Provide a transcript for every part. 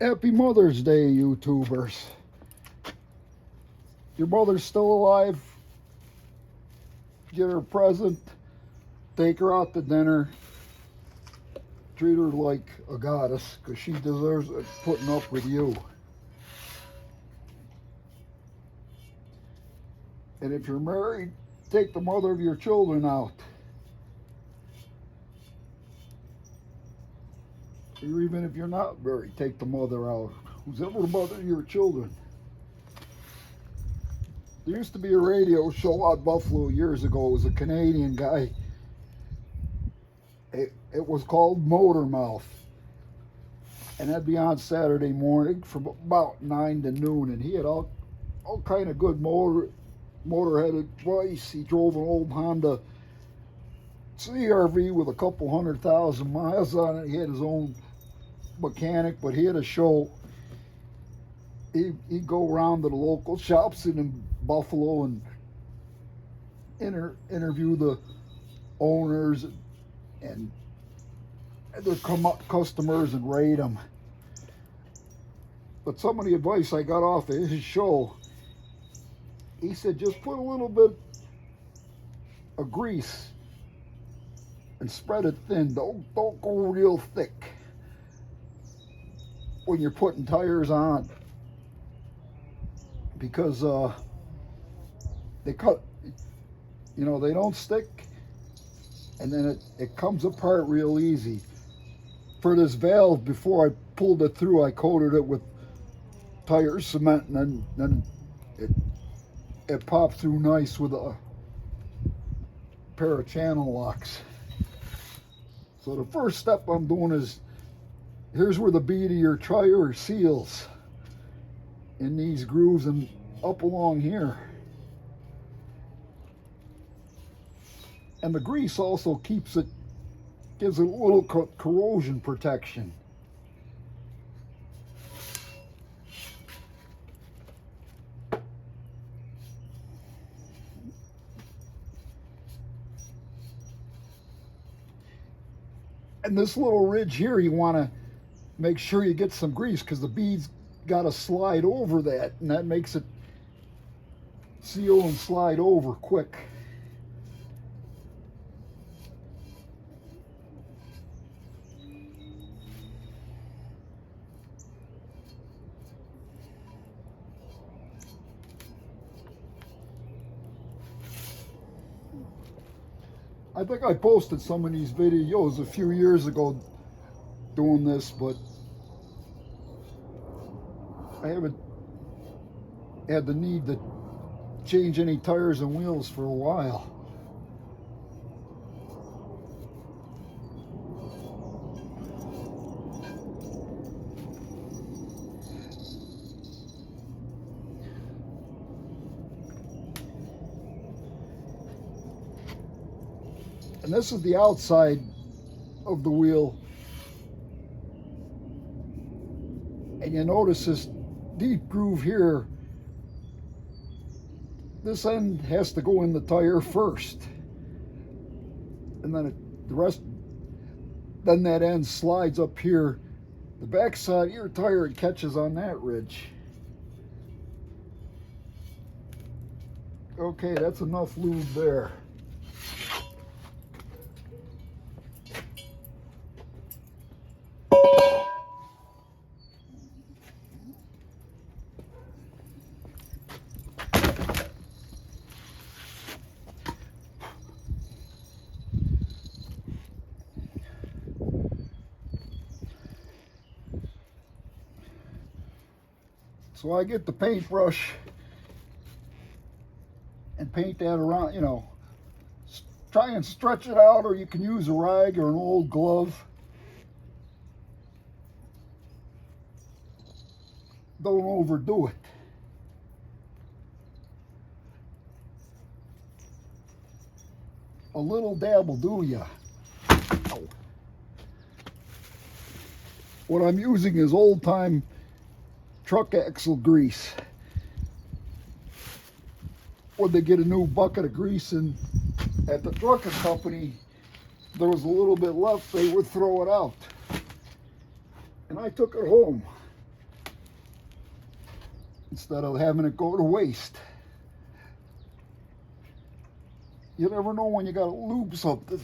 Happy Mother's Day, YouTubers. Your mother's still alive. Get her a present. Take her out to dinner. Treat her like a goddess, because she deserves it, putting up with you. And if you're married, take the mother of your children out. Or even if you're not married, take the mother out. Who's ever the mother of your children. There used to be a radio show out Buffalo years ago. It was a Canadian guy. It was called Motor Mouth. And that'd be on Saturday morning from about 9 to noon. And he had all kind of good motorhead advice. He drove an old Honda CRV with a couple 100,000 miles on it. He had his own mechanic, but he had a show. He'd go around to the local shops in Buffalo and interview the owners, and there'd come up customers and rate them. But some of the advice I got off of his show, he said, just put a little bit of grease and spread it thin. Don't go real thick when you're putting tires on, because they cut, they don't stick, and then it comes apart real easy. For this valve, before I pulled it through, I coated it with tire cement, and then it popped through nice with a pair of channel locks. So the first step I'm doing is, here's where the bead of your tire seals, in these grooves and up along here. And the grease also gives it a little corrosion protection. And this little ridge here, you want to make sure you get some grease, because the bead's got to slide over that, and that makes it seal and slide over quick. I think I posted some of these videos a few years ago doing this, but I haven't had the need to change any tires and wheels for a while. And this is the outside of the wheel. And you notice this deep groove here. This end has to go in the tire first. And then then that end slides up here. The back side of your tire, it catches on that ridge. Okay, that's enough lube there. So I get the paintbrush and paint that around, try and stretch it out, or you can use a rag or an old glove. Don't overdo it. A little dab will do ya. What I'm using is old-time truck axle grease. When they get a new bucket of grease in at the trucking company, there was a little bit left, they would throw it out. And I took it home. instead of having it go to waste. You never know when you gotta lube something.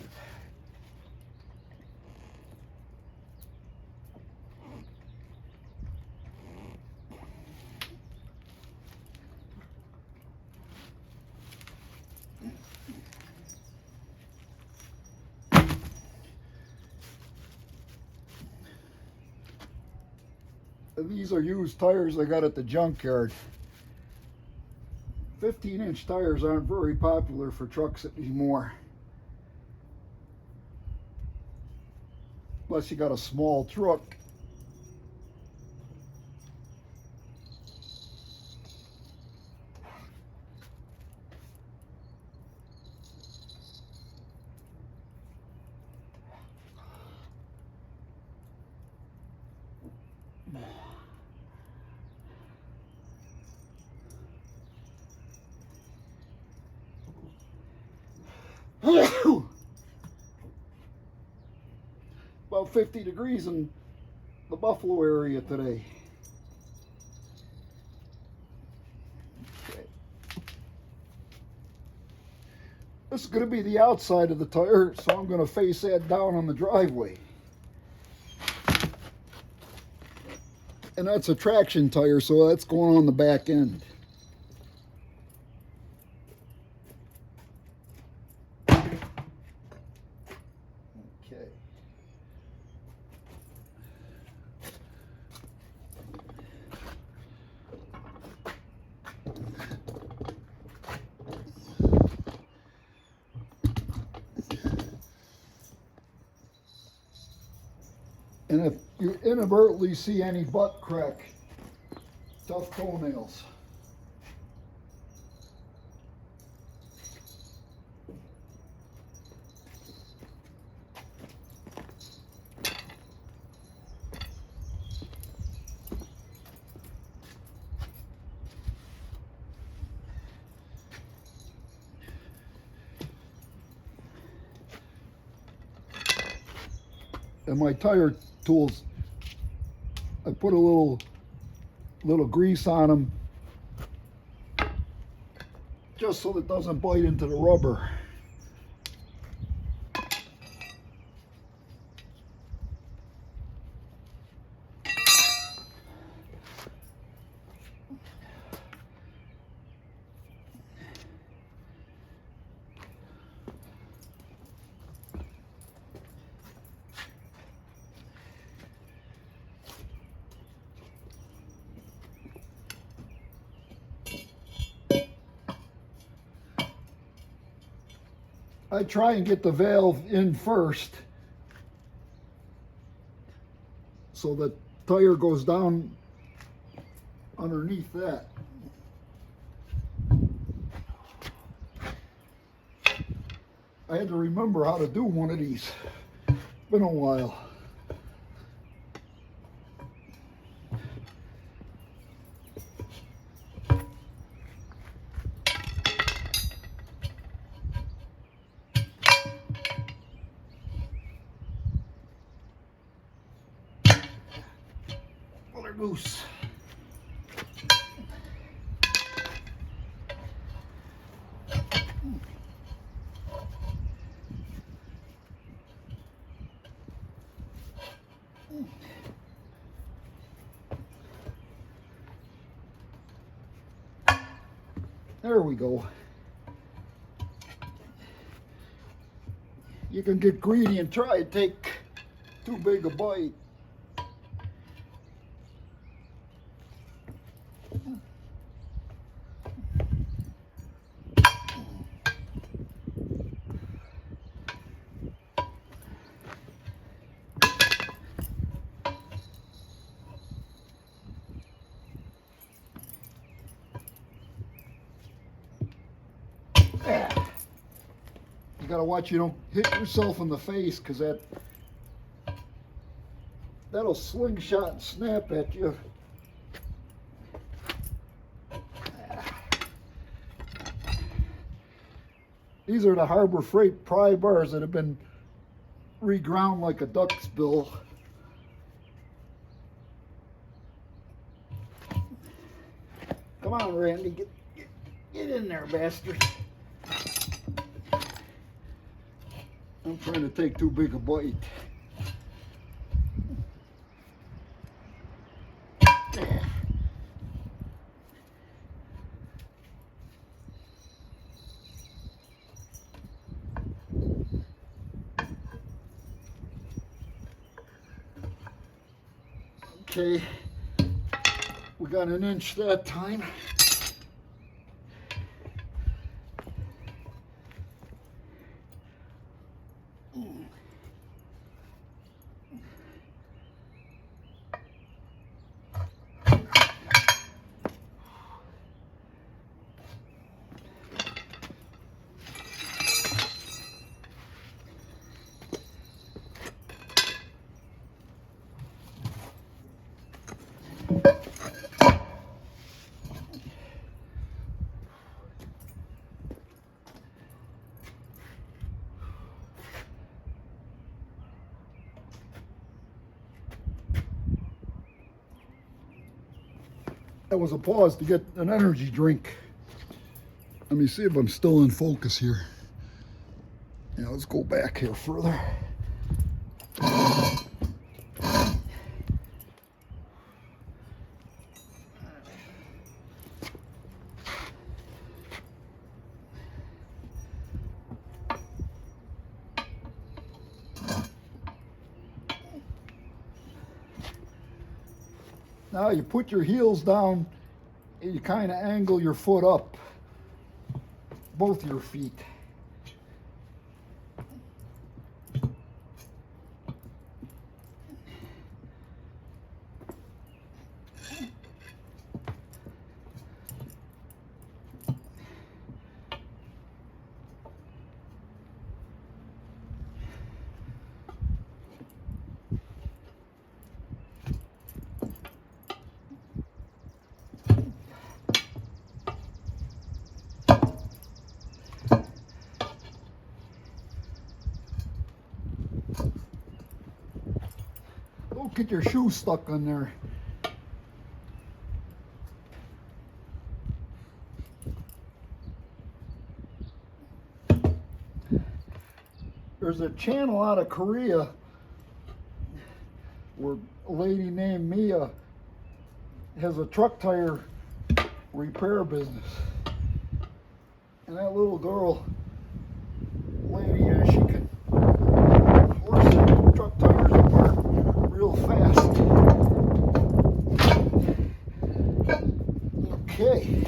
And these are used tires I got at the junkyard. 15-inch tires aren't very popular for trucks anymore. Unless you got a small truck. About 50 degrees in the Buffalo area today. Okay. This is going to be the outside of the tire, so I'm going to face that down on the driveway. And that's a traction tire, so that's going on the back end. Okay. And if you inadvertently see any butt crack, tough toenails. And my tire tools, I put a little grease on them just so it doesn't bite into the rubber. I try and get the valve in first so the tire goes down underneath that. I had to remember how to do one of these. It's been a while. Goose. There we go. You can get greedy and try to take too big a bite. You gotta watch you don't hit yourself in the face, because that'll slingshot and snap at you. These are the Harbor Freight pry bars that have been reground like a duck's bill. Come on, Randy, get in there, bastard. I'm trying to take too big a bite. Okay, we got an inch that time. That was a pause to get an energy drink. Let me see if I'm still in focus here. Yeah, let's go back here further. Now you put your heels down and you kind of angle your foot up, both your feet. Don't get your shoe stuck on there. There's a channel out of Korea where a lady named Mia has a truck tire repair business. And that little girl, lady, she can force the truck tires apart real fast. Okay.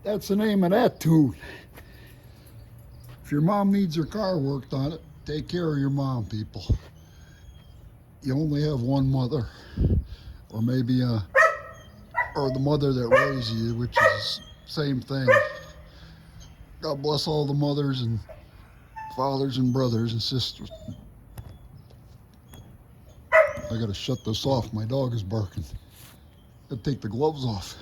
That's the name of that tune. If your mom needs her car worked on it, take care of your mom, people. You only have one mother, or maybe or the mother that raised you, which is the same thing. God bless all the mothers and fathers and brothers and sisters. I gotta shut this off. My dog is barking. Gotta take the gloves off.